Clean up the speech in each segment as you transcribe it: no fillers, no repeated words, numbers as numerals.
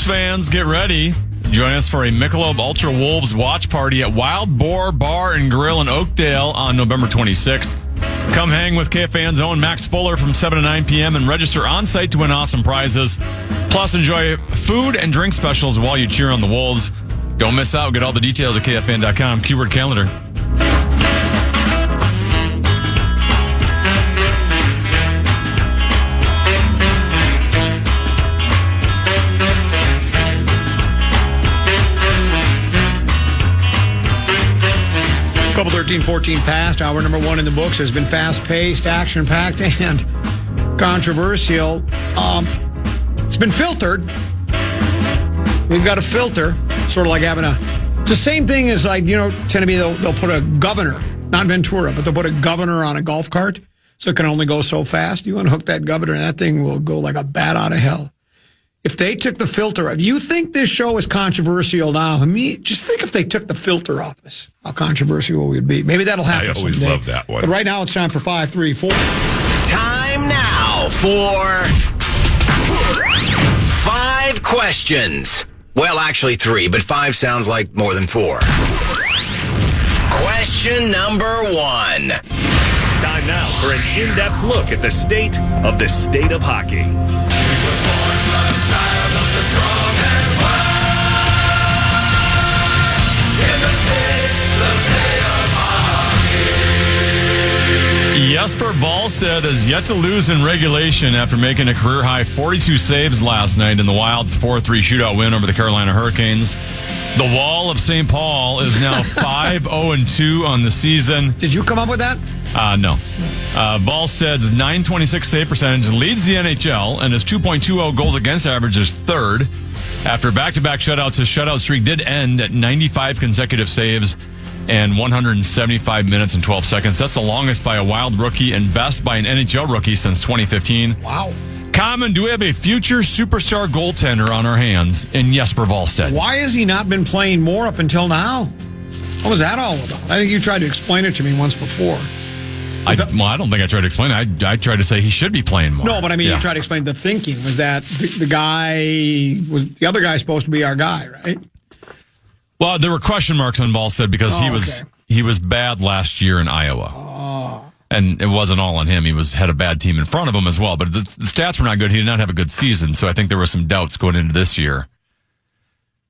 fans, get ready. Join us for a Michelob Ultra Wolves watch party at Wild Boar Bar and Grill in Oakdale on November 26th. Come hang with KFAN's own Max Fuller from 7 to 9 p.m. and register on-site to win awesome prizes. Plus, enjoy food and drink specials while you cheer on the Wolves. Don't miss out. Get all the details at KFAN.com. Keyword calendar. Couple 13-14 past. Hour number one in the books has been fast-paced, action-packed, and controversial. It's been filtered. We've got a filter, sort of like having it's the same thing as tend to be they'll put a governor, not Ventura, but they'll put a governor on a golf cart, so it can only go so fast. You unhook that governor, and that thing will go like a bat out of hell. If they took the filter off, you think this show is controversial now? Just think if they took the filter off us, how controversial we would be. Maybe that'll happen someday. I always love that one. But right now it's time for 5, 3, 4. Time now for 5 questions. Well, actually 3, but 5 sounds like more than 4. Question number 1. Time now for an in-depth look at the state of hockey. Jesper Wallstedt is yet to lose in regulation after making a career-high 42 saves last night in the Wild's 4-3 shootout win over the Carolina Hurricanes. The Wall of St. Paul is now 5-0-2 on the season. Did you come up with that? No. Wallstedt's .926 save percentage leads the NHL, and his 2.20 goals against average is third. After back-to-back shutouts, his shutout streak did end at 95 consecutive saves and 175 minutes and 12 seconds. That's the longest by a Wild rookie and best by an NHL rookie since 2015. Wow. Common, do we have a future superstar goaltender on our hands in Jesper Wallstedt? Why has he not been playing more up until now? What was that all about? I think you tried to explain it to me once before. I don't think I tried to explain it. I tried to say he should be playing more. No, but I mean, you tried to explain the thinking was that the other guy's supposed to be our guy, right? Well, there were question marks on Wallstedt because he was bad last year in Iowa. Oh. And it wasn't all on him. He had a bad team in front of him as well. But the stats were not good. He did not have a good season. So I think there were some doubts going into this year.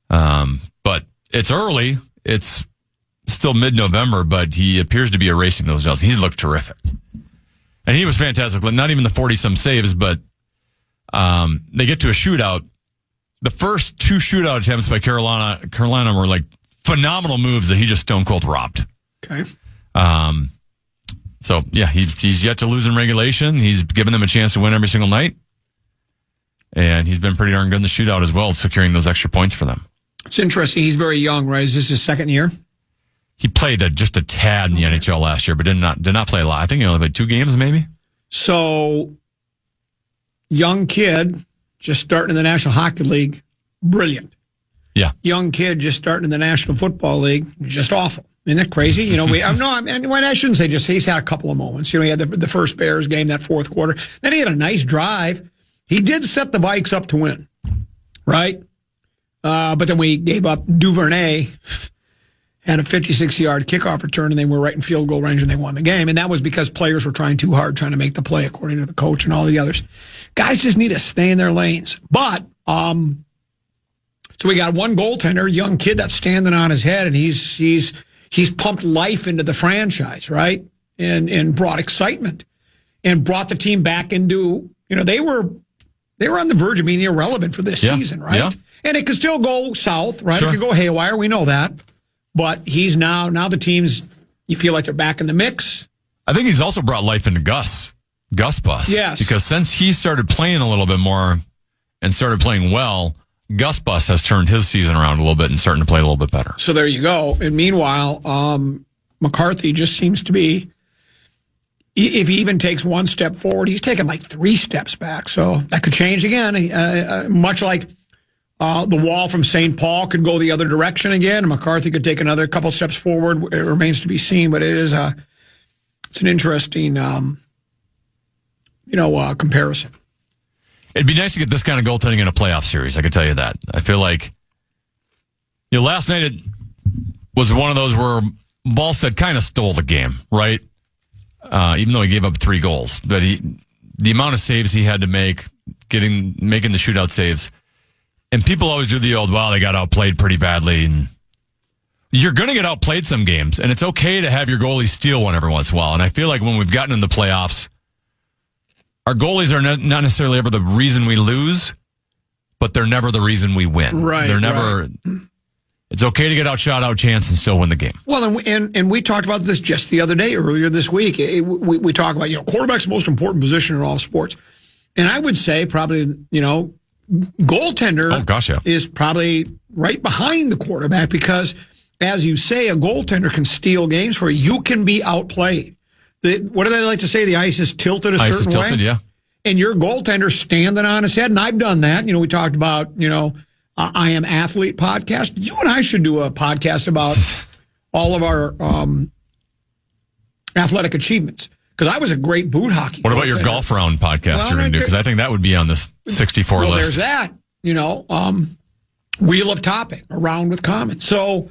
But it's early. It's still mid-November, but he appears to be erasing those doubts. He's looked terrific. And he was fantastic. Not even the 40-some saves, but they get to a shootout. The first 2 shootout attempts by Carolina were like phenomenal moves that he just stone cold robbed. Okay. So yeah, he's yet to lose in regulation. He's given them a chance to win every single night, and he's been pretty darn good in the shootout as well, securing those extra points for them. It's interesting. He's very young, right? Is this his second year? He played just a tad in the NHL last year, but did not play a lot. I think he only played 2 games, maybe. So, young kid. Just starting in the National Hockey League, brilliant. Yeah. Young kid just starting in the National Football League, just awful. Isn't that crazy? I shouldn't say just, he's had a couple of moments. He had the first Bears game, that fourth quarter. Then he had a nice drive. He did set the Vikes up to win, right? But then we gave up. Duvernay had a 56-yard kickoff return, and they were right in field goal range, and they won the game. And that was because players were trying too hard, trying to make the play, according to the coach and all the others. Guys just need to stay in their lanes. But, so we got one goaltender, young kid that's standing on his head, and he's pumped life into the franchise, right? And brought excitement and brought the team back into, they were on the verge of being irrelevant for this season, right? Yeah. And it could still go south, right? Sure. It could go haywire. We know that. But he's now the team's, you feel like they're back in the mix. I think he's also brought life into Gus Bus. Yes. Because since he started playing a little bit more and started playing well, Gus Bus has turned his season around a little bit and starting to play a little bit better. So there you go. And meanwhile, McCarthy just seems to be, if he even takes one step forward, he's taken like 3 steps back. So that could change again. Much like the Wall from St. Paul could go the other direction again, and McCarthy could take another couple steps forward. It remains to be seen, but it's an interesting, comparison. It'd be nice to get this kind of goaltending in a playoff series. I can tell you that. I feel like last night it was one of those where Ballstead kind of stole the game, right? Even though he gave up 3 goals, but the amount of saves he had to make, making the shootout saves, and people always do the old, "Wow, they got outplayed pretty badly." And you're going to get outplayed some games, and it's okay to have your goalie steal one every once in a while. And I feel like when we've gotten in the playoffs, our goalies are not necessarily ever the reason we lose, but they're never the reason we win. Right. They're never. Right. It's okay to get outshot, outchanced, and still win the game. Well, and we talked about this just the other day, earlier this week. We talk about, quarterback's the most important position in all sports. And I would say probably, goaltender is probably right behind the quarterback because, as you say, a goaltender can steal games for you. You can be outplayed. What do they like to say? The ice is tilted a certain way. Ice is tilted, yeah. And your goaltender standing on his head. And I've done that. We talked about, I Am Athlete podcast. You and I should do a podcast about all of our athletic achievements. Because I was a great boot hockey. What about your golf round podcast you're going to do? Because I think that would be on this 64 list. Well, there's that. Wheel of Topic, a round with comments. So,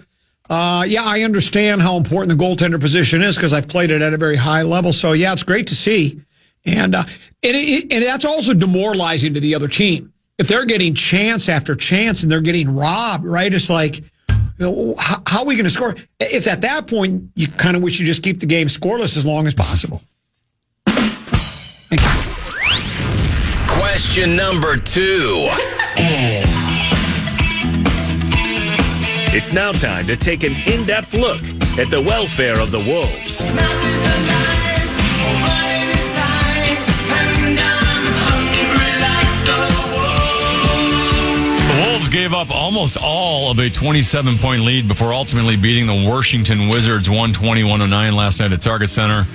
I understand how important the goaltender position is because I've played it at a very high level. So, yeah, it's great to see. And that's also demoralizing to the other team. If they're getting chance after chance and they're getting robbed, right? It's like, how are we going to score? It's at that point, you kind of wish you just keep the game scoreless as long as possible. Thank you. Question number 2. It's now time to take an in-depth look at the welfare of the Wolves. Gave up almost all of a 27-point lead before ultimately beating the Washington Wizards 120-109 last night at Target Center.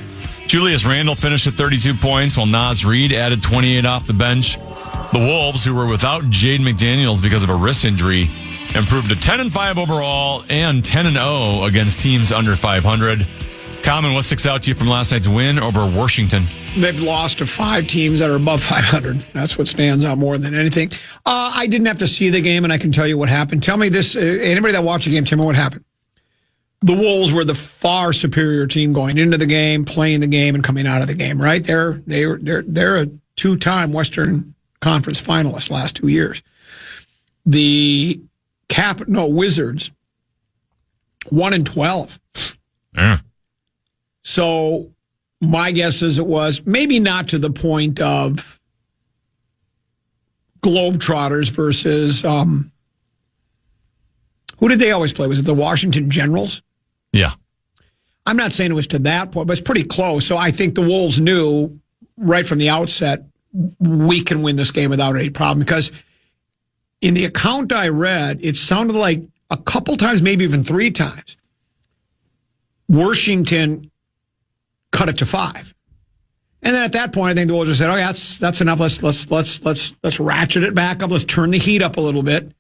Julius Randle finished at 32 points, while Naz Reid added 28 off the bench. The Wolves, who were without Jaden McDaniels because of a wrist injury, improved to 10-5 overall and 10-0 against teams under 500. Common, what sticks out to you from last night's win over Washington? They've lost to 5 teams that are above 500. That's what stands out more than anything. I didn't have to see the game, and I can tell you what happened. Tell me this. Anybody that watched the game, tell me what happened. The Wolves were the far superior team going into the game, playing the game, and coming out of the game, right? They're a 2-time Western Conference finalist last 2 years. The Wizards, 1-12. Yeah. So my guess is it was maybe not to the point of Globetrotters versus who did they always play? Was it the Washington Generals? Yeah. I'm not saying it was to that point, but it's pretty close. So I think the Wolves knew right from the outset we can win this game without any problem because in the account I read, it sounded like a couple times, maybe even 3 times, Washington cut it to 5. And then at that point, I think the Wolves just said, "Okay, that's enough. Let's ratchet it back up. Let's turn the heat up a little bit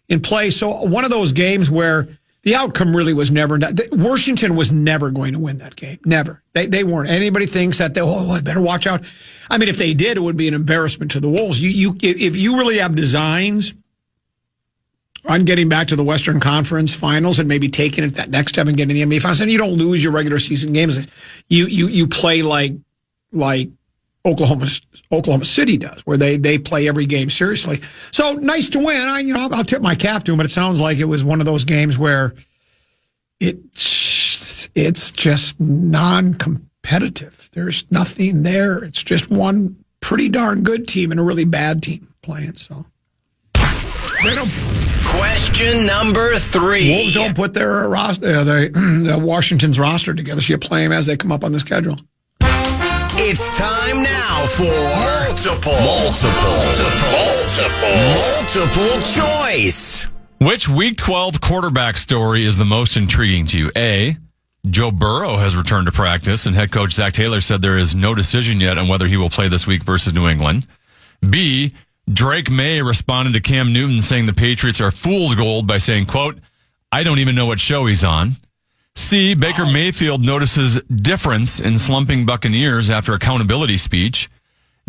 in play." So one of those games where the outcome really was never. Washington was never going to win that game. Never. They weren't. Anybody thinks that I better watch out. I mean, if they did, it would be an embarrassment to the Wolves. If you really have designs on getting back to the Western Conference Finals and maybe taking it that next step and getting the NBA Finals, and you don't lose your regular season games. You play like Oklahoma City does, where they play every game seriously. So nice to win. I'll tip my cap to them, but it sounds like it was one of those games where it's just non-competitive. There's nothing there. It's just one pretty darn good team and a really bad team playing. So. Question number 3. Wolves don't put their roster, the Washington's roster together. So you play them as they come up on the schedule. It's time now for multiple choice. Which Week 12 quarterback story is the most intriguing to you? A, Joe Burrow has returned to practice, and head coach Zach Taylor said there is no decision yet on whether he will play this week versus New England. B, Drake May responded to Cam Newton saying the Patriots are fool's gold by saying, quote, "I don't even know what show he's on." C, Baker Mayfield notices difference in slumping Buccaneers after accountability speech.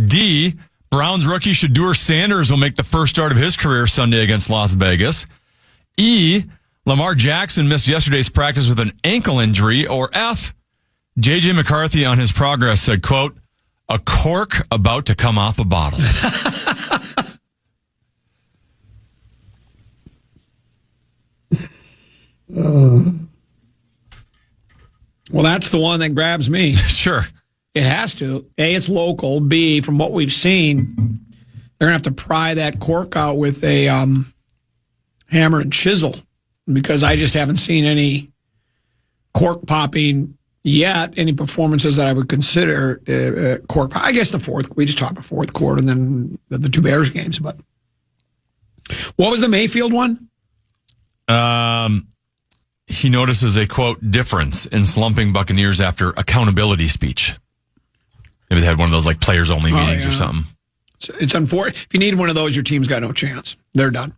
D, Browns rookie Shedeur Sanders will make the first start of his career Sunday against Las Vegas. E, Lamar Jackson missed yesterday's practice with an ankle injury. Or F, J.J. McCarthy on his progress said, quote, a cork about to come off a bottle. Well, that's the one that grabs me. Sure. It has to. A, it's local. B, from what we've seen, they're going to have to pry that cork out with a hammer and chisel because I just haven't seen any cork popping yet, any performances that I would consider cork. I guess the fourth. We just talked about fourth quarter and then the two Bears games. But what was the Mayfield one? He notices a, quote, difference in slumping Buccaneers after accountability speech. Maybe they had one of those like players-only meetings or something. It's unfortunate. If you need one of those, your team's got no chance. They're done.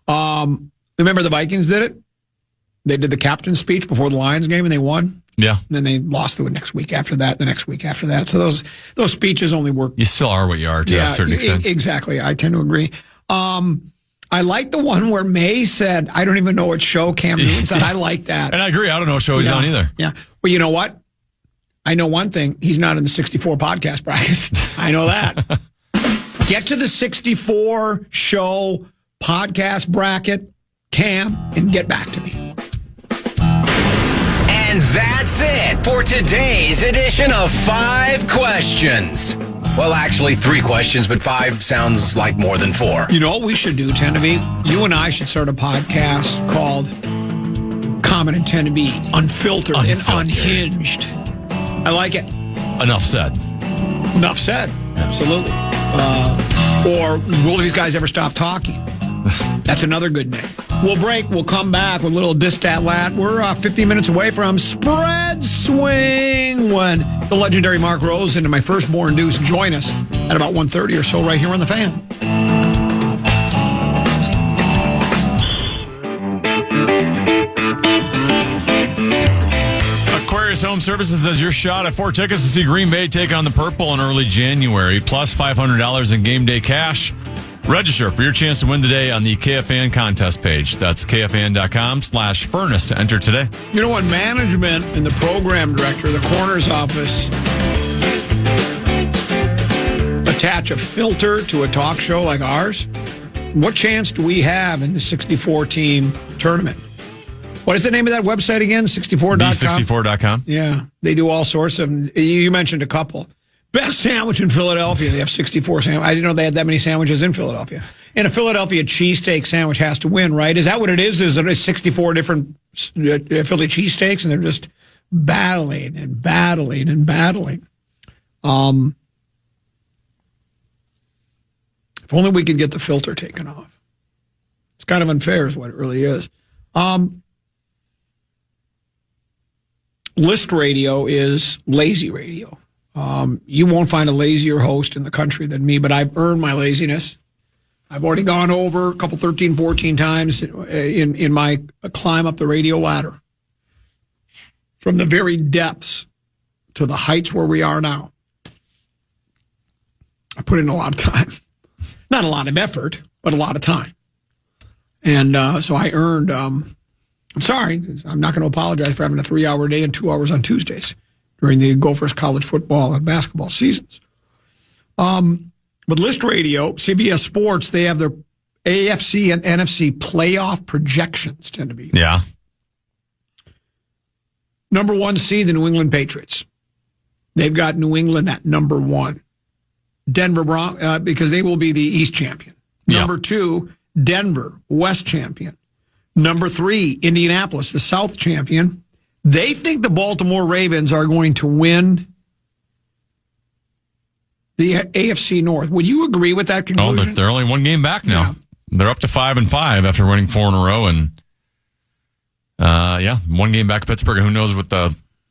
Remember the Vikings did it? They did the captain's speech before the Lions game, and they won. Yeah. And then they lost the next week after that, the next week after that. So those speeches only work. You still are what you are to a certain extent. Exactly. I tend to agree. I like the one where May said, I don't even know what show Cam Newton said. I like that. And I agree. I don't know what show he's on either. Yeah. Well, you know what? I know one thing. He's not in the 64 podcast bracket. I know that. Get to the 64 show podcast bracket, Cam, and get back to me. And that's it for today's edition of 5 Questions. Well, actually, 3 questions, but 5 sounds like more than 4. You know what we should do, Tend to Be? You and I should start a podcast called Common and Tend to Be Unfiltered and Unhinged. I like it. Enough said. Enough said. Absolutely. Or will these guys ever stop talking? That's another good name. We'll break. We'll come back with a little distat lat. We're 15 minutes away from Spread Swing when the legendary Mark Rose and my firstborn Deuce join us at about 1:30 or so right here on The Fan. Aquarius Home Services has your shot at 4 tickets to see Green Bay take on the Purple in early January, plus $500 in game day cash. Register for your chance to win today on the KFAN contest page. That's KFAN.com/furnace to enter today. You know what? Management and the program director, the coroner's office, attach a filter to a talk show like ours. What chance do we have in the 64-team tournament? What is the name of that website again? 64.com? D64.com. Yeah. They do all sorts of... You mentioned a couple. Best sandwich in Philadelphia. They have 64 sandwiches. I didn't know they had that many sandwiches in Philadelphia. And a Philadelphia cheesesteak sandwich has to win, right? Is that what it is? Is it 64 different Philly cheesesteaks and they're just battling and battling and battling? If only we could get the filter taken off. It's kind of unfair is what it really is. List radio is lazy radio. You won't find a lazier host in the country than me, but I've earned my laziness. I've already gone over a couple 13, 14 times in my climb up the radio ladder. From the very depths to the heights where we are now. I put in a lot of time. Not a lot of effort, but a lot of time. And so I earned, I'm sorry, I'm not going to apologize for having a 3-hour day and 2 hours on Tuesdays during the Gophers college football and basketball seasons. But List Radio, CBS Sports, they have their AFC and NFC playoff projections tend to be. Yeah. Number 1 seed, the New England Patriots. They've got New England at number 1. Denver Broncos, because they will be the East champion. Number 2, Denver, West champion. Number 3, Indianapolis, the South champion. They think the Baltimore Ravens are going to win the AFC North. Would you agree with that conclusion? Oh, they're only 1 game back now. Yeah. They're up to 5-5 after winning 4 in a row. And, 1 game back at Pittsburgh. Who knows what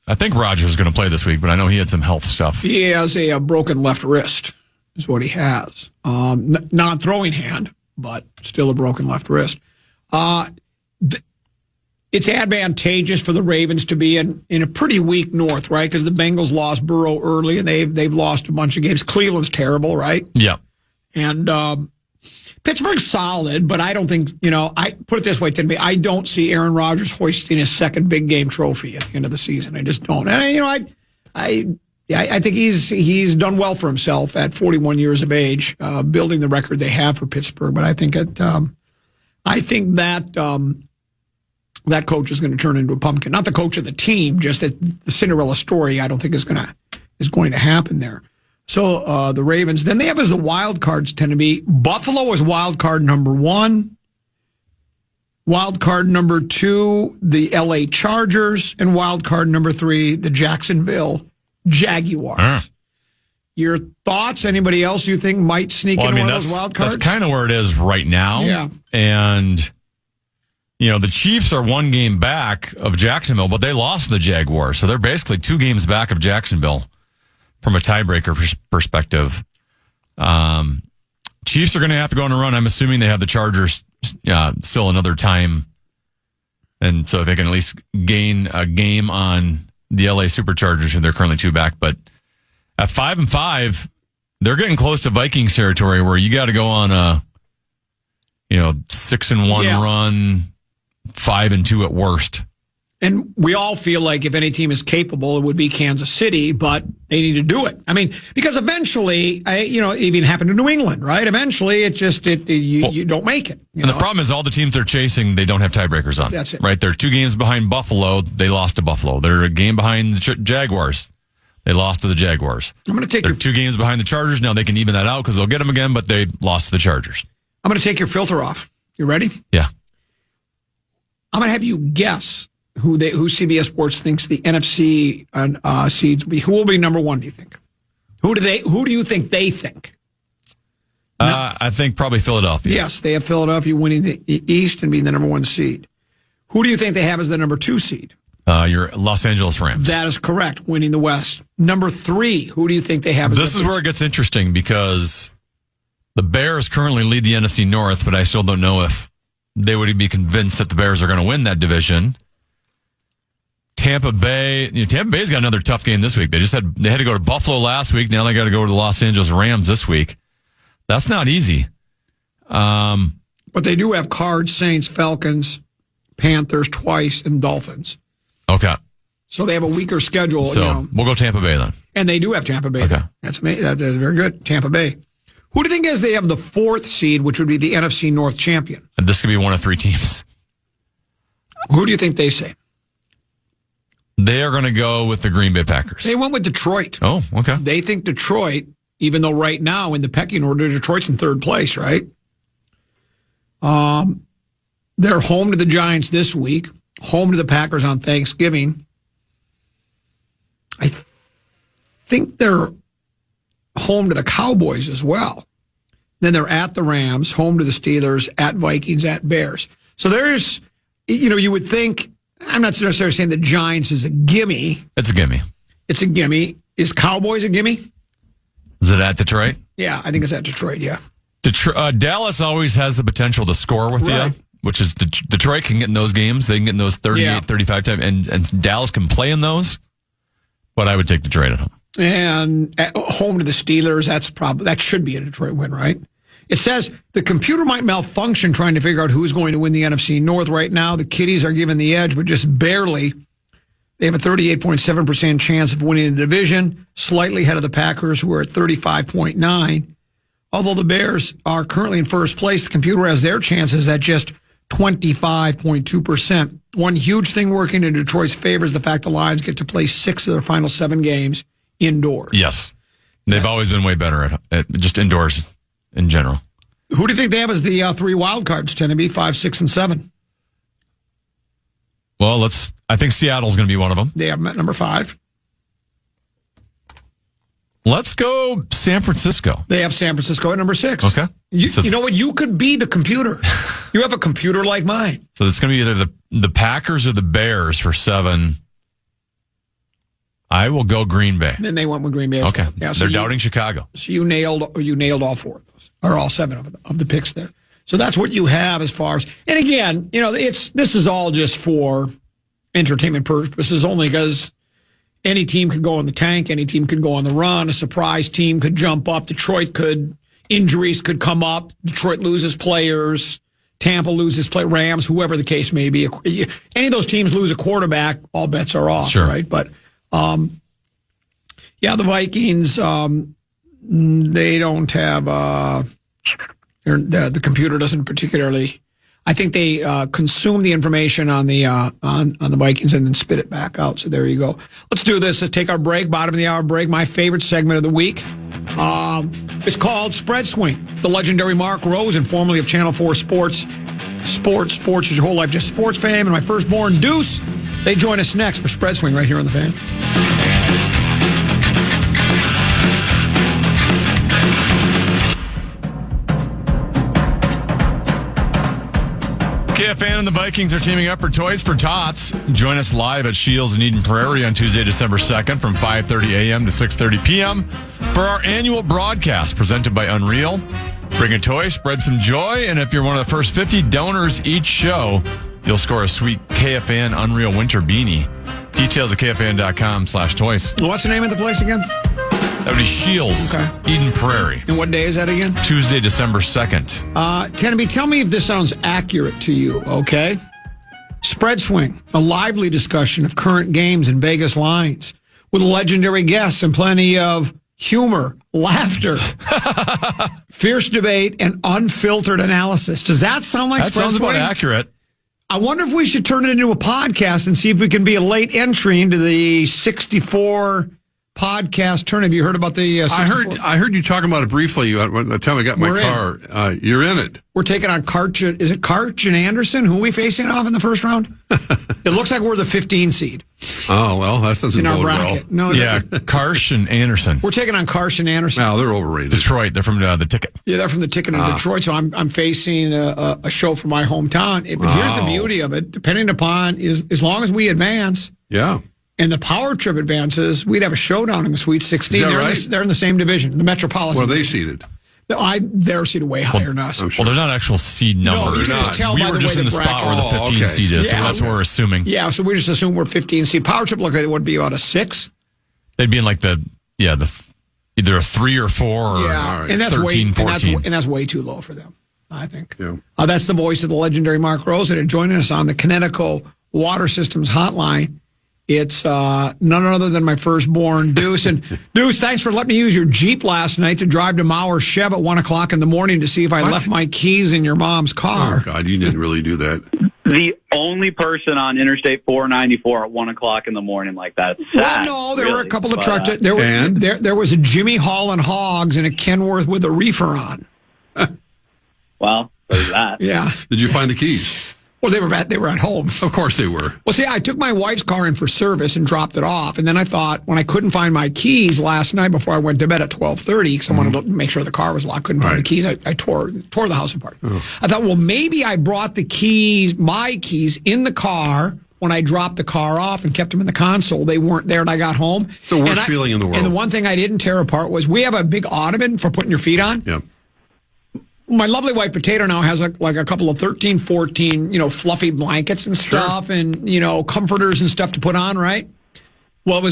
I think Rodgers is going to play this week, but I know he had some health stuff. He has a broken left wrist is what he has. Non-throwing hand, but still a broken left wrist. It's advantageous for the Ravens to be in a pretty weak North, right? Because the Bengals lost Burrow early, and they've lost a bunch of games. Cleveland's terrible, right? Yeah. And Pittsburgh's solid, but I don't think, I put it this way, Tim, I don't see Aaron Rodgers hoisting his second big game trophy at the end of the season. I just don't. And, I think he's done well for himself at 41 years of age, building the record they have for Pittsburgh. But I think that coach is going to turn into a pumpkin. Not the coach of the team, just that the Cinderella story. I don't think is going to happen there. So the Ravens. Then they have as the wild cards tend to be Buffalo is wild card number 1. Wild card number 2, the LA Chargers, and wild card number 3, the Jacksonville Jaguars. Your thoughts? Anybody else you think might sneak into one of those wild cards? That's kind of where it is right now. Yeah. And, the Chiefs are 1 game back of Jacksonville, but they lost to the Jaguars. So they're basically 2 games back of Jacksonville from a tiebreaker perspective. Chiefs are going to have to go on a run. I'm assuming they have the Chargers still another time. And so they can at least gain a game on the LA Superchargers, who they're currently 2 back. But at 5-5, they're getting close to Vikings territory where you got to go on a 6-1 run, 5-2 at worst. And we all feel like if any team is capable, it would be Kansas City, but they need to do it. I mean, because eventually, it even happened to New England, right? Eventually, you don't make it. The problem is all the teams they're chasing, they don't have tiebreakers on. That's it. Right? They're 2 games behind Buffalo. They lost to Buffalo. They're a game behind the Jaguars. They lost to the Jaguars. They're 2 games behind the Chargers. Now they can even that out because they'll get them again, but they lost to the Chargers. I'm going to take your filter off. You ready? Yeah. I'm going to have you guess who CBS Sports thinks the NFC seeds will be. Who will be number 1, do you think? Who do you think they think? I think probably Philadelphia. Yes, they have Philadelphia winning the East and being the number 1 seed. Who do you think they have as the number 2 seed? Your Los Angeles Rams. That is correct, winning the West. Number 3, who do you think they have as This is where it gets interesting because the Bears currently lead the NFC North, but I still don't know if they would be convinced that the Bears are going to win that division. Tampa Bay's got another tough game this week. They had to go to Buffalo last week. Now they got to go to the Los Angeles Rams this week. That's not easy. But they do have Cards, Saints, Falcons, Panthers twice, and Dolphins. Okay. So they have a weaker schedule. So we'll go Tampa Bay then. And they do have Tampa Bay. Okay. That's amazing. That is very good. Tampa Bay. Who do you think is they have the 4th seed, which would be the NFC North champion? And this could be one of 3 teams. Who do you think they say? They are going to go with the Green Bay Packers. They went with Detroit. Oh, okay. They think Detroit, even though right now in the pecking order, Detroit's in 3rd place, right? They're home to the Giants this week, home to the Packers on Thanksgiving. I think they're home to the Cowboys as well. Then they're at the Rams, home to the Steelers, at Vikings, at Bears. So there's, you would think, I'm not necessarily saying the Giants is a gimme. It's a gimme. It's a gimme. Is Cowboys a gimme? Is it at Detroit? Yeah, I think it's at Detroit, yeah. Dallas always has the potential to score with you, which is Detroit can get in those games. They can get in those 38, 35 times, and Dallas can play in those. But I would take Detroit at home. And at home to the Steelers, that should be a Detroit win, right? It says the computer might malfunction trying to figure out who's going to win the NFC North right now. The Kitties are given the edge, but just barely. They have a 38.7% chance of winning the division, slightly ahead of the Packers, who are at 35.9%. Although the Bears are currently in first place, the computer has their chances at just 25.2%. One huge thing working in Detroit's favor is the fact the Lions get to play 6 of their final 7 games indoors. Yes. They've always been way better at just indoors in general. Who do you think they have as the 3 wild cards? Tend to be 5, 6, and 7. Well, I think Seattle's going to be one of them. They have them at number 5. Let's go San Francisco. They have San Francisco at number 6. Okay. You know what? You could be the computer. You have a computer like mine. So it's going to be either the Packers or the Bears for 7. I will go Green Bay. Then they went with Green Bay. Okay. Yeah, They're doubting Chicago. So you nailed all 4 of those, or all 7 of the picks there. So that's what you have as far as, and again, this is all just for entertainment purposes only, because any team could go in the tank, any team could go on the run, a surprise team could jump up. Detroit could, injuries could come up. Detroit loses players. Tampa loses Rams, whoever the case may be. Any of those teams lose a quarterback, all bets are off, right? But, the Vikings, they don't have, the computer doesn't particularly, I think they consume the information on the Vikings and then spit it back out. So there you go. Let's do this. Let's take our break, bottom of the hour break. My favorite segment of the week. It's called Spread Swing. The legendary Mark Rosen, formerly of Channel 4 Sports is your whole life, just sports fame, and my firstborn Deuce. They join us next for Spread Swing right here on the Fan. KFAN and the Vikings are teaming up for Toys for Tots. Join us live at Shields in Eden Prairie on Tuesday, December 2nd from 5:30 a.m. to 6:30 p.m. for our annual broadcast presented by Unreal. Bring a toy, spread some joy, and if you're one of the first 50 donors each show, you'll score a sweet KFAN Unreal Winter Beanie. Details at KFAN.com/toys. What's the name of the place again? That would be Shields, Eden Prairie. And what day is that again? Tuesday, December 2nd. Tenneby, tell me if this sounds accurate to you, okay? Spread Swing, a lively discussion of current games and Vegas lines with legendary guests and plenty of humor, laughter, fierce debate, and unfiltered analysis. Does that sound like That Spread sounds Swing? about accurate. I wonder if we should turn it into a podcast and see if we can be a late entry into the 64 podcast turn. Have you heard about the 64? I heard you talking about it briefly when the time I got my car. You're in it. We're taking on Karch. Is it Karch and Anderson? Who are we facing off in the first round? It looks like we're the 15 seed. Oh, well, that doesn't in our bode bracket. well. No, Yeah, Karsh and Anderson. we're taking on Karch and Anderson. No, they're overrated. Detroit. They're from the Ticket. Yeah, they're from the Ticket in Detroit, so I'm facing a show from my hometown. But here's the beauty of it. Depending upon, as long as we advance, Yeah. and the Power Trip advances, we'd have a showdown in the Sweet 16. Is that They're, right? they're in the same division, the Metropolitan. Where are they seated? They're seated way higher than us. I'm Well, sure. they're not actual seed numbers. they're not. Tell We by were the just way in the the spot where the bracket- 15 okay. seed is, so Yeah. that's what we're assuming. Yeah, so we just assume we're 15 seed. Power Trip looked like it would be about a 6. They'd be in like the either a 3 or 4 or Yeah, right. and that's 13, way 14. and that's way too low for them, I think. Yeah. That's the voice of the legendary Mark Rosen and joining us on the Connecticut Water Systems Hotline. It's none other than my firstborn, Deuce. And Deuce, thanks for letting me use your Jeep last night to drive to Mauer Chev at 1 o'clock in the morning to see if I left my keys in your mom's car. Oh, God, you didn't really do that. The only person on Interstate 494 at 1 o'clock in the morning like that. It's Well, sad, no, there were a really, couple of but, trucks. And? There was a Jimmy Hall and Hogs and a Kenworth with a reefer on. Well, there's that. Yeah. Did you find the keys? Well, they were at home. Of course they were. Well, see, I took my wife's car in for service and dropped it off. And then I thought, when I couldn't find my keys last night before I went to bed at 12:30, because I wanted to make sure the car was locked, couldn't find the keys, I tore the house apart. I thought, well, maybe I brought my keys in the car when I dropped the car off and kept them in the console. They weren't there and I got home. It's the worst feeling in the world. And the one thing I didn't tear apart was we have a big ottoman for putting your feet on. Yeah. My lovely wife Potato now has like a couple of 13, 14, fluffy blankets and stuff and, comforters and stuff to put on, right? Well,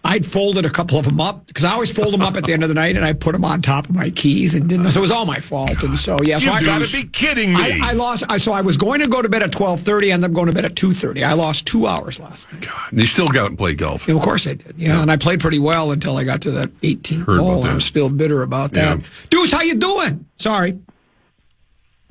I'd folded a couple of them up because I always fold them up at the end of the night and I put them on top of my keys and didn't know. So it was all my fault. God. And so, yeah. So You've got to be kidding me. I lost. So I was going to go to bed at 12:30. Ended up going to bed at 2:30. I lost 2 hours last night. God. And you still got to play golf. And of course I did. Yeah. And I played pretty well until I got to that 18th hole. I'm still bitter about that. Yeah. Deuce, how you doing? Sorry.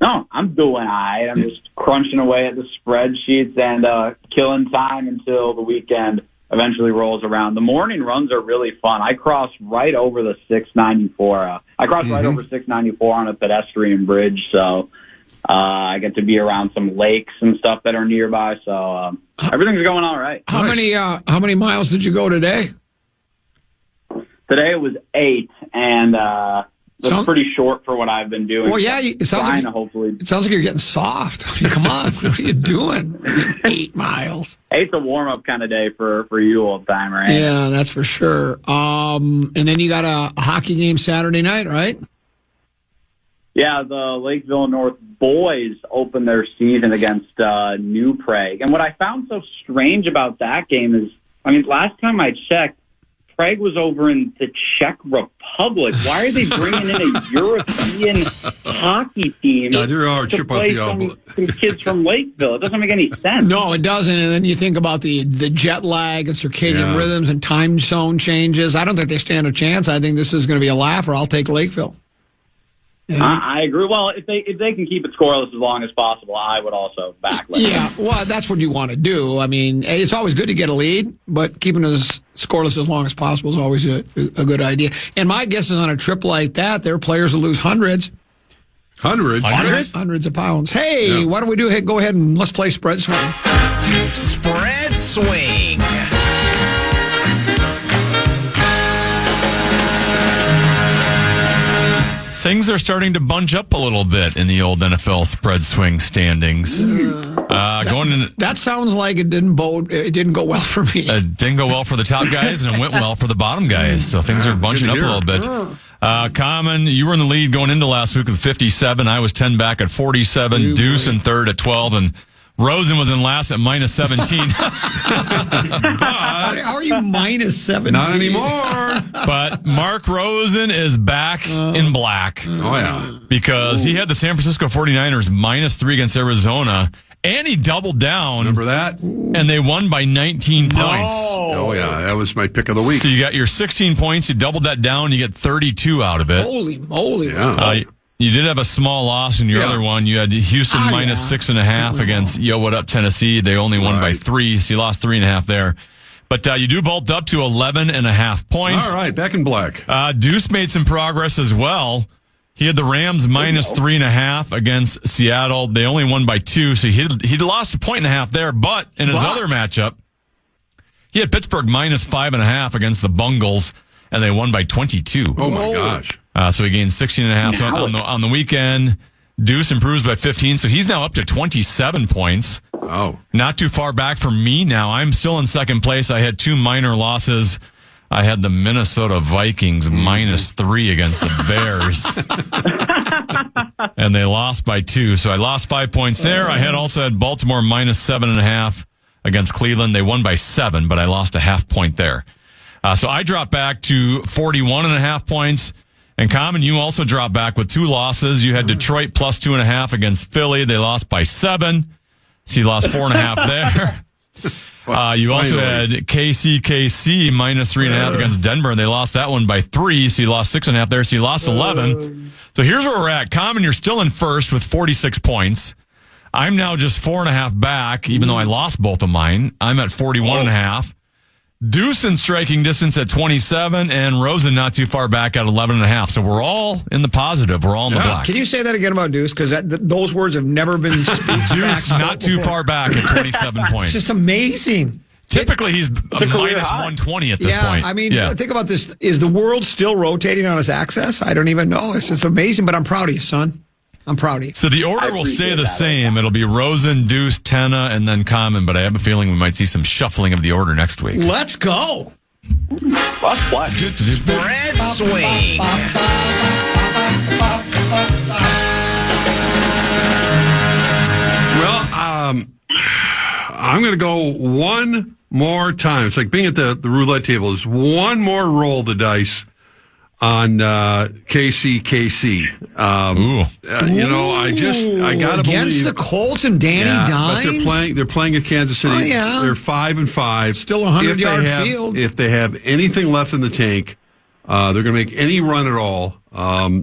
No, I'm doing all right. I'm just crunching away at the spreadsheets and killing time until the weekend eventually rolls around. The morning runs are really fun. I cross right over the 694. I cross right over 694 on a pedestrian bridge, so I get to be around some lakes and stuff that are nearby. So everything's going all right. How many miles did you go today? Today it was 8, and that's pretty short for what I've been doing. Well, yeah, it sounds like you're getting soft. I mean, come on, what are you doing? 8 miles. 8's a warm-up kind of day for you old timer, right? Yeah, that's for sure. And then you got a hockey game Saturday night, right? Yeah, the Lakeville North boys opened their season against New Prague. And what I found so strange about that game is, last time I checked, Craig was over in the Czech Republic. Why are they bringing in a European hockey team Yeah, there are to play some kids from Lakeville? It doesn't make any sense. No, it doesn't. And then you think about the jet lag and circadian rhythms and time zone changes. I don't think they stand a chance. I think this is going to be a laugher. I'll take Lakeville. Yeah. I agree. Well, if they can keep it scoreless as long as possible, I would also back Lakeville. Yeah, well, that's what you want to do. I mean, it's always good to get a lead, but keeping it as scoreless as long as possible is always a good idea. And my guess is on a trip like that, their players will lose hundreds. Hundreds of pounds. Hey, why don't we go ahead and let's play spread swing. Spread swing. Things are starting to bunch up a little bit in the old NFL spread swing standings. That sounds like it didn't go well for me. It didn't go well for the top guys, and it went well for the bottom guys. So things are bunching up a little bit. Common, you were in the lead going into last week with 57. I was 10 back at 47. Deuce in third at 12, and Rosen was in last at minus 17. How are you minus 17? Not anymore. But Mark Rosen is back in black. Oh, yeah. Because he had the San Francisco 49ers minus 3 against Arizona, and he doubled down. Remember that? And they won by 19 points. Oh, yeah. That was my pick of the week. So you got your 16 points. You doubled that down. You get 32 out of it. Holy moly. Yeah. You did have a small loss in your other one. You had Houston minus 6.5 against What Up Tennessee. They only won by 3, so you lost 3.5 there. But you do vault up to 11.5 points. All right, back in black. Deuce made some progress as well. He had the Rams minus 3.5 against Seattle. They only won by 2, so he lost 1.5 there. But in his other matchup, he had Pittsburgh minus 5.5 against the Bungles, and they won by 22. Oh, my gosh. So he gained 16.5. So on the weekend, Deuce improves by 15, so he's now up to 27 points. Oh. Not too far back from me now. I'm still in second place. I had 2 minor losses. I had the Minnesota Vikings minus 3 against the Bears. And they lost by 2. So I lost 5 points there. I also had Baltimore minus 7.5 against Cleveland. They won by 7, but I lost a half point there. So I dropped back to 41.5 points. And Common, you also dropped back with 2 losses. You had Detroit plus 2.5 against Philly. They lost by 7. So you lost 4.5 there. You also had KC minus 3.5 against Denver, and they lost that one by 3. So you lost 6.5 there. So you lost 11. So here's where we're at. Common, you're still in first with 46 points. I'm now just 4.5 back, even though I lost both of mine. I'm at 41.5. Deuce in striking distance at 27, and Rosen not too far back at 11.5. So we're all in the positive. We're all in the black. Can you say that again about Deuce? Because those words have never been Deuce not too far back at 27 points. It's just amazing. Typically, he's a minus 120 at this point. I mean, think about this. Is the world still rotating on its axis? I don't even know. It's amazing, but I'm proud of you, son. I'm proud of you. So the order will stay the same. It'll be Rosen, Deuce, Tenna, and then Common, but I have a feeling we might see some shuffling of the order next week. Let's go. Spread swing. Well, I'm going to go one more time. It's like being at the roulette table. There's one more roll of the dice on KC. I gotta against believe the Colts and Danny Dimes. But they're playing at Kansas City. Oh, yeah. They're 5-5. Still a 100-yard field. If they have anything left in the tank, they're going to make any run at all.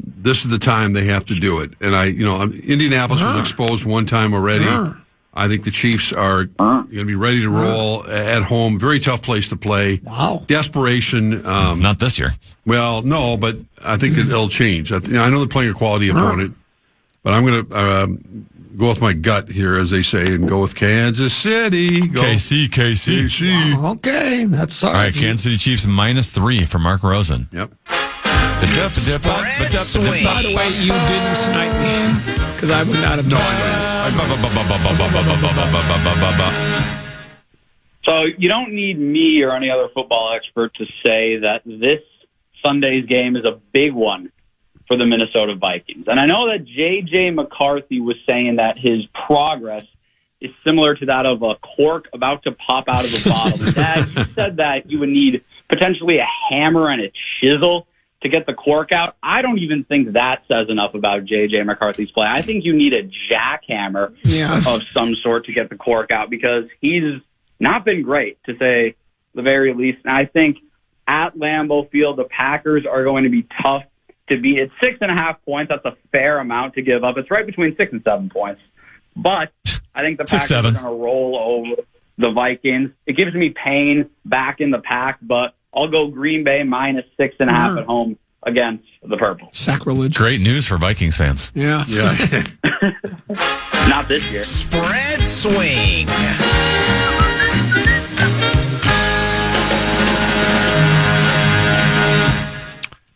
This is the time they have to do it. And Indianapolis was exposed one time already. I think the Chiefs are going to be ready to roll at home. Very tough place to play. Wow. Desperation. Desperation. Not this year. Well, no, but I think it'll change. I know they're playing a quality opponent, but I'm going to go with my gut here, as they say, and go with Kansas City. Go. KC. Okay, that's all right. Kansas City Chiefs minus 3 for Mark Rosen. Yep. Spread swing. By the way, you didn't snipe me because I would not have done So you don't need me or any other football expert to say that this Sunday's game is a big one for the Minnesota Vikings. And I know that J.J. McCarthy was saying that his progress is similar to that of a cork about to pop out of a bottle. Dad, you said that you would need potentially a hammer and a chisel to get the cork out. I don't even think that says enough about J.J. McCarthy's play. I think you need a jackhammer of some sort to get the cork out because he's not been great, to say the very least. And I think at Lambeau Field, the Packers are going to be tough to beat. It's 6.5 points. That's a fair amount to give up. It's right between 6 and 7 points. But I think the Packers are going to roll over the Vikings. It gives me pain back in the pack, but I'll go Green Bay minus 6.5 at home against the Purple. Sacrilege. Great news for Vikings fans. Yeah. Not this year. Spread swing.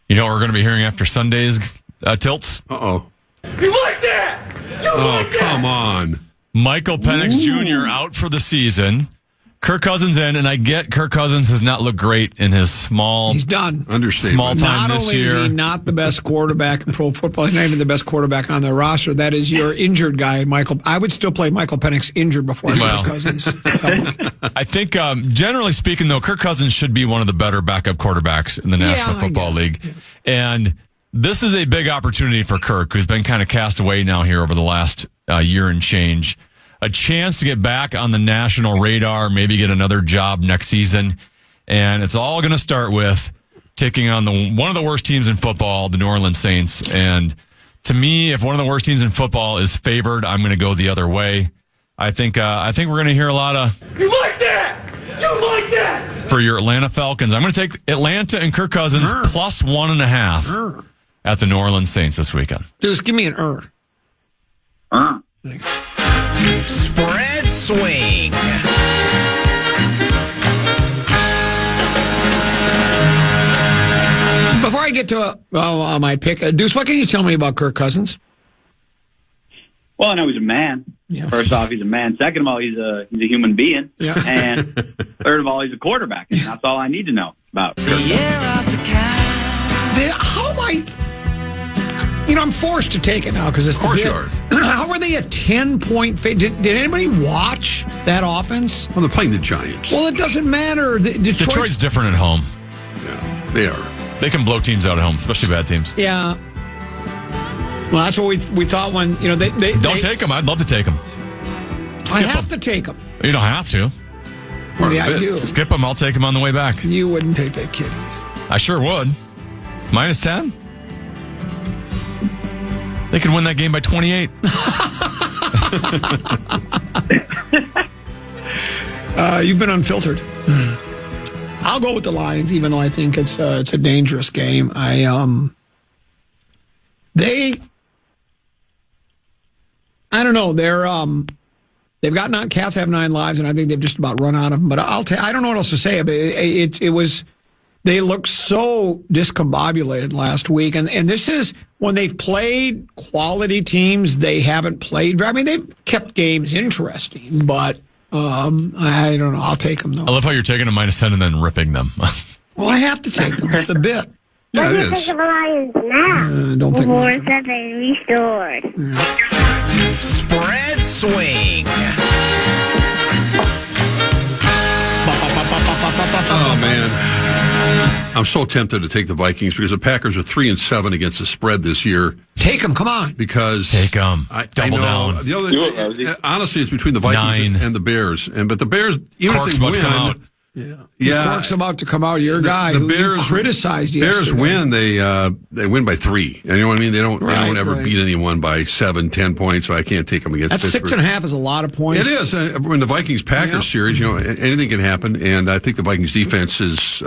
You know what we're going to be hearing after Sunday's tilts? Uh-oh. You like that? Come on. Michael Penix Jr. out for the season. Kirk Cousins in, and I get Kirk Cousins has not looked great in his He's done. Understatement. small time Not this only year. is he not the best quarterback in pro football, he's not even the best quarterback on their roster. That is your injured guy, Michael. I would still play Michael Penix injured before I Well. Kirk Cousins. I think, generally speaking, though, Kirk Cousins should be one of the better backup quarterbacks in the National Football League. And this is a big opportunity for Kirk, who's been kind of cast away now here over the last year and change. A chance to get back on the national radar, maybe get another job next season. And it's all going to start with taking on one of the worst teams in football, the New Orleans Saints. And to me, if one of the worst teams in football is favored, I'm going to go the other way. I think we're going to hear a lot of You like that? You like that? for your Atlanta Falcons. I'm going to take Atlanta and Kirk Cousins plus 1.5 at the New Orleans Saints this weekend. Deuce, give me an Spread swing. Before I get to my pick, Deuce, what can you tell me about Kirk Cousins? Well, I know he's a man. Yeah. First off, he's a man. Second of all, he's a human being. Yeah. And third of all, he's a quarterback. And that's all I need to know about Kirk. How am I? I'm forced to take it now because it's Of course you are. How are they a 10-point favorite? Did anybody watch that offense? Well, they're playing the Giants. Well, it doesn't matter. Detroit's different at home. Yeah, they are. They can blow teams out at home, especially bad teams. Yeah. Well, that's what we thought when they Don't take them. I'd love to take them. I have to take them. You don't have to. Yeah, I do. Skip them. I'll take them on the way back. You wouldn't take that Kitties. I sure would. Minus 10? They could win that game by 28. You've been unfiltered. I'll go with the Lions, even though I think it's a dangerous game. I don't know. They've got Cats have 9 lives, and I think they've just about run out of them. But I don't know what else to say. It was. They looked so discombobulated last week, and this is when they've played quality teams. They haven't played. I mean, they've kept games interesting, but I don't know. I'll take them though. I love how you're taking a minus 10 and then ripping them. Well, I have to take them. It's the bit. Yeah, it What do you is. think of the Lions now? Don't think Before much. have been restored. Spread swing. Oh, man. I'm so tempted to take the Vikings because the Packers are 3-7 against the spread this year. Take them. Come on. Because Take them. know, Double down. The other, Do it, Rosie. honestly, it's between the Vikings 9. and the Bears. But the Bears, even Cork's if they about to come out. win, yeah, Cork's about to come out. Your guy who you criticized Bears yesterday. win. They win by 3. And you know what I mean? They don't ever Right. beat anyone by 7, 10 points. So I can't take them against That's Pittsburgh. 6.5 is a lot of points. It is. In the Vikings-Packers series, anything can happen, and I think the Vikings defense is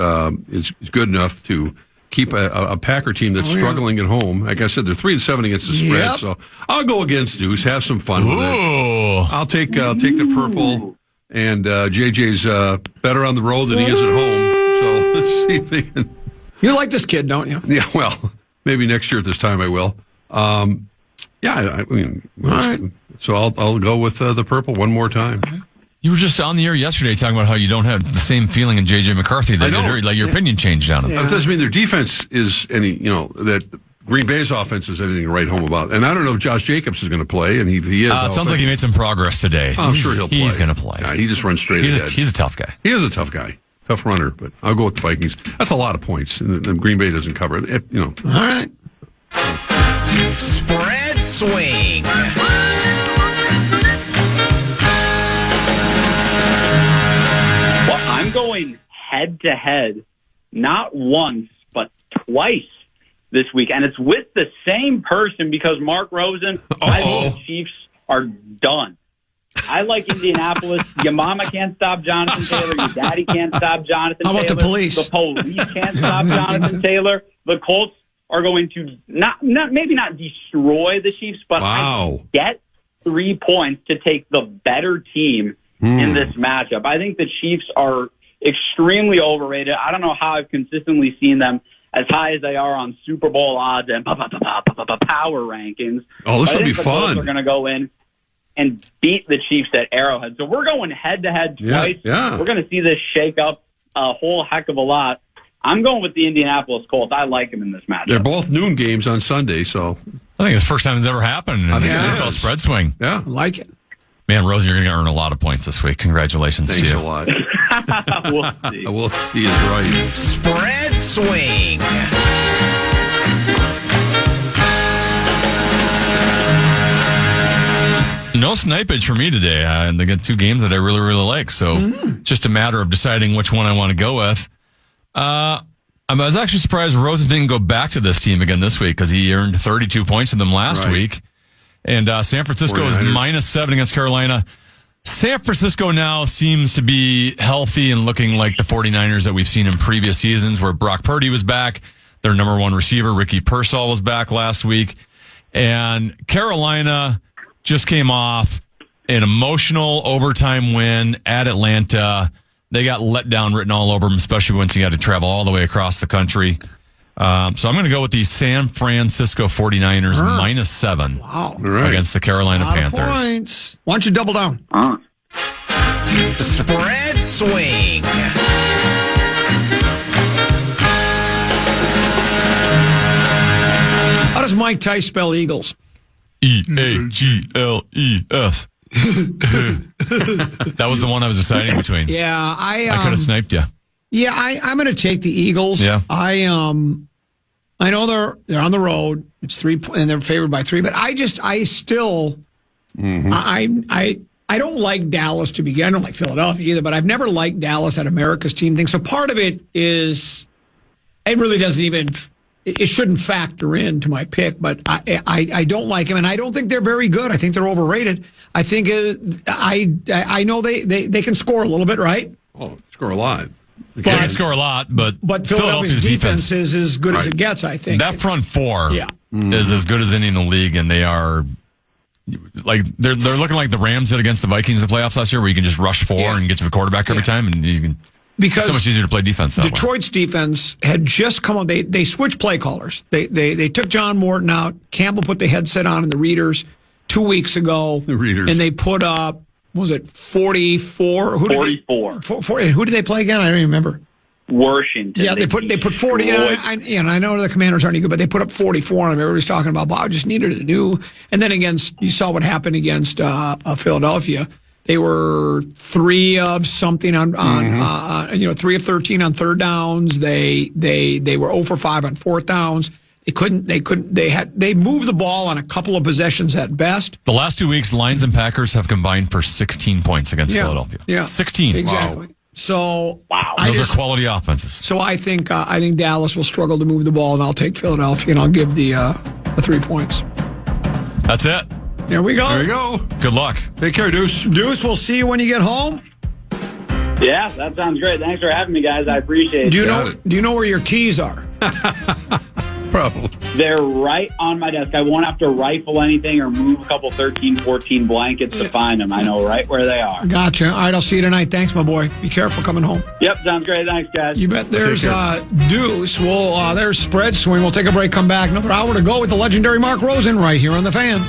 good enough to keep a Packer team that's struggling at home. Like I said, they're 3-7 against the spread, Yep. so I'll go against Deuce. Have some fun with it. Ooh. I'll take the purple, and JJ's better on the road than he is at home. So let's see if they can. You like this kid, don't you? Yeah, well, maybe next year at this time I will. I mean, right. so I'll go with the purple one more time. You were just on the air yesterday talking about how you don't have the same feeling in J.J. McCarthy. That I know. like your opinion changed on him. That doesn't mean their defense is any, that Green Bay's offense is anything to write home about. And I don't know if Josh Jacobs is going to play, and he is. It sounds like he made some progress today. So I'm sure he'll play. He's going to play. Yeah, he just runs straight ahead. He's a tough guy. He is a tough guy. tough runner, but I'll go with the Vikings. That's a lot of points, and the Green Bay doesn't cover it. All right. Spread swing. Well, I'm going head-to-head, not once, but twice this week. And it's with the same person because, Mark Rosen, I think the Chiefs are done. I like Indianapolis. Your mama can't stop Jonathan Taylor. Your daddy can't stop Jonathan Taylor. How about the police? The police can't stop Jonathan Taylor. The Colts are going to maybe not destroy the Chiefs, but I get 3 points to take the better team in this matchup. I think the Chiefs are extremely overrated. I don't know how I've consistently seen them as high as they are on Super Bowl odds and power rankings. Oh, this will be fun. They're going to go in and beat the Chiefs at Arrowhead. So we're going head-to-head twice. Yeah. We're going to see this shake up a whole heck of a lot. I'm going with the Indianapolis Colts. I like them in this matchup. They're both noon games on Sunday, so. I think it's the first time it's ever happened in the NFL spread swing. Yeah. I like it. Man, Rosie, you're going to earn a lot of points this week. Congratulations to you. Thanks a lot. We'll see. We'll see is right. Spread swing. No snipage for me today. They got 2 games that I really, really like. So it's just a matter of deciding which one I want to go with. I was actually surprised Rosen didn't go back to this team again this week because he earned 32 points in them last week. And San Francisco is -7 against Carolina. San Francisco now seems to be healthy and looking like the 49ers that we've seen in previous seasons where Brock Purdy was back. Their number 1 receiver, Ricky Pearsall, was back last week. And Carolina just came off an emotional overtime win at Atlanta. They got let down written all over them, especially once you had to travel all the way across the country. So I'm going to go with the San Francisco 49ers -7 against the Carolina Panthers. Points. Why don't you double down? Spread swing. How does Mike Tice spell Eagles? Eagles. That was the one I was deciding between. Yeah, I could have sniped you. Yeah, I'm going to take the Eagles. Yeah. I know they're on the road. It's 3 and they're favored by 3, but I still I don't like Dallas to begin. I don't like Philadelphia either, but I've never liked Dallas at America's team thing. So part of it is it really doesn't even it shouldn't factor into my pick, but I don't like him, and I don't think they're very good. I think they're overrated. I think I know they can score a little bit, right? Oh, score a lot. They can score a lot, but Philadelphia's defense is as good as it gets, I think. That front 4 is as good as any in the league, and they are like they're looking like the Rams did against the Vikings in the playoffs last year, where you can just rush 4 and get to the quarterback every time, and you can. Because it's so much easier to play defense that Detroit's defense had just come on. They switched play callers. They took John Morton out. Campbell put the headset on in the readers 2 weeks ago. The readers. And they put up, was it 44? 44. Who did they play again? I don't even remember. Washington. Yeah, they put 40. And I know the Commanders aren't any good, but they put up 44 on them. Everybody's talking about, I just needed a new. And then you saw what happened against Philadelphia. They were 3 of something on 3 of 13 on third downs. They were 0 for 5 on fourth downs. They moved the ball on a couple of possessions at best. The last 2 weeks, Lions and Packers have combined for 16 points against Philadelphia. Yeah, 16. Exactly. Wow. So those are quality offenses. So I think Dallas will struggle to move the ball, and I'll take Philadelphia, and I'll give the 3 points. That's it. There we go. There we go. Good luck. Take care, Deuce. Deuce, we'll see you when you get home. Yeah, that sounds great. Thanks for having me, guys. I appreciate it. Do you know where your keys are? Probably. They're right on my desk. I won't have to rifle anything or move a couple 13, 14 blankets to find them. I know right where they are. Gotcha. All right, I'll see you tonight. Thanks, my boy. Be careful coming home. Yep, sounds great. Thanks, guys. You bet. There's Deuce. There's Spread Swing. We'll take a break, come back. Another hour to go with the legendary Mark Rosen right here on The Fan.